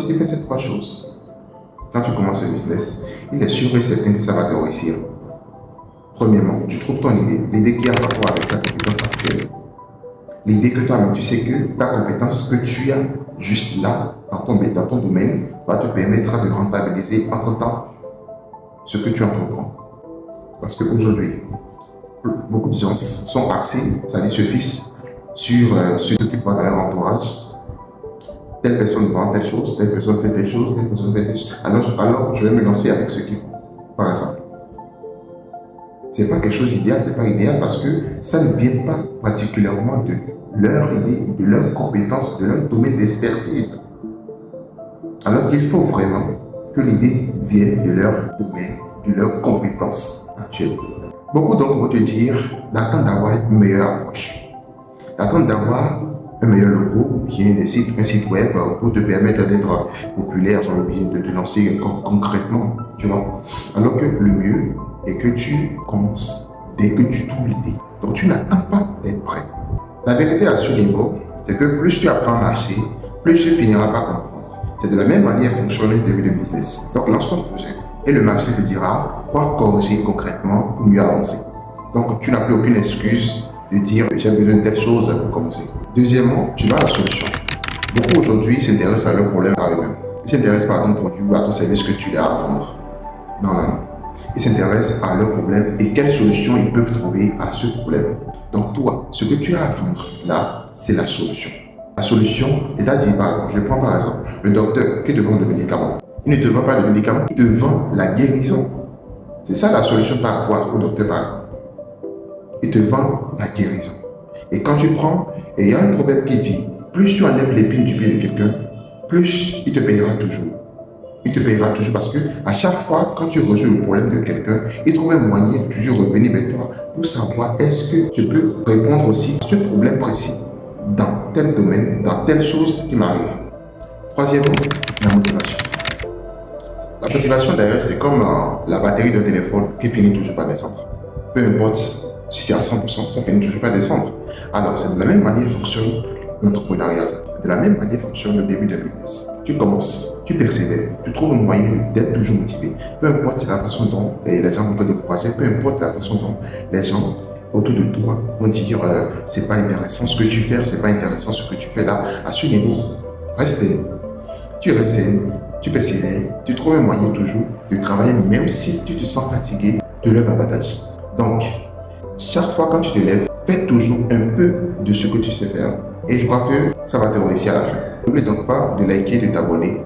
si tu fais ces trois choses, quand tu commences le business, il est sûr et certain que ça va te réussir. Premièrement, tu trouves ton idée, l'idée qui a rapport avec ta compétence actuelle. L'idée que toi-même, tu sais que ta compétence que tu as juste là, dans ton domaine, va te permettre de rentabiliser entre-temps ce que tu entreprends. Parce qu'aujourd'hui, beaucoup de gens sont axés, c'est-à-dire se fixent sur ce qui voient dans leur entourage. Telle personne vend telle chose, telle personne fait telle chose, telle personne fait telle chose. Alors je vais me lancer avec ce qu'ils font, par exemple. C'est pas quelque chose d'idéal, c'est pas idéal parce que ça ne vient pas particulièrement de leur idée, de leur compétence, de leur domaine d'expertise. Alors qu'il faut vraiment que l'idée vienne de leur domaine, de leur compétence actuelle. Beaucoup donc vont te dire d'attendre d'avoir une meilleure approche, d'attendre d'avoir un meilleur logo ou bien un site web pour te permettre d'être populaire ou bien de te lancer concrètement, tu vois. Alors que le mieux est que tu commences dès que tu trouves l'idée. Donc tu n'attends pas d'être prêt. La vérité à ce niveau, c'est que plus tu apprends à marcher, plus tu finiras par comprendre. C'est de la même manière fonctionne le début de business. Donc lance ton projet et le marché te dira quoi corriger concrètement pour mieux avancer. Donc tu n'as plus aucune excuse de dire que j'ai besoin de telle chose pour commencer. Deuxièmement, tu vas à la solution. Beaucoup aujourd'hui s'intéressent à leur problème par eux-mêmes. Ils s'intéressent pas à ton produit ou à ton service que tu as à vendre. Non. Ils s'intéressent à leur problème et quelles solutions ils peuvent trouver à ce problème. Donc toi, ce que tu as à vendre là, c'est la solution. La solution, c'est-à-dire, je prends par exemple le docteur qui te vend des médicaments. Il ne te vend pas de médicaments, il te vend la guérison. C'est ça la solution par rapport au docteur par exemple. Il te vend la guérison. Et quand tu prends, et il y a un proverbe qui dit, plus tu enlèves l'épine du pied de quelqu'un, plus il te payera toujours. Il te payera toujours parce que à chaque fois, quand tu résous le problème de quelqu'un, il trouve un moyen de toujours revenir vers toi pour savoir est-ce que tu peux répondre aussi à ce problème précis dans tel domaine, dans telle chose qui m'arrive. Troisièmement, la motivation. La motivation d'ailleurs, c'est comme la batterie d'un téléphone qui finit toujours par descendre. Peu importe si c'est à 100%, ça finit toujours par descendre. Alors, c'est de la même manière que fonctionne l'entrepreneuriat. De la même manière fonctionne le début d'un business. Tu commences, tu persévères, tu trouves un moyen d'être toujours motivé. Peu importe la façon dont les gens vont te décourager, peu importe la façon dont les gens autour de toi vont dire c'est pas intéressant ce que tu fais, c'est pas intéressant ce que tu fais là. À ce niveau, reste zen. Tu restes zen, tu persévères, tu trouves un moyen toujours de travailler même si tu te sens fatigué de leur avantage. Donc, chaque fois quand tu te lèves, fais toujours un peu de ce que tu sais faire. Et je crois que ça va te réussir à la fin. N'oublie donc pas de liker et de t'abonner.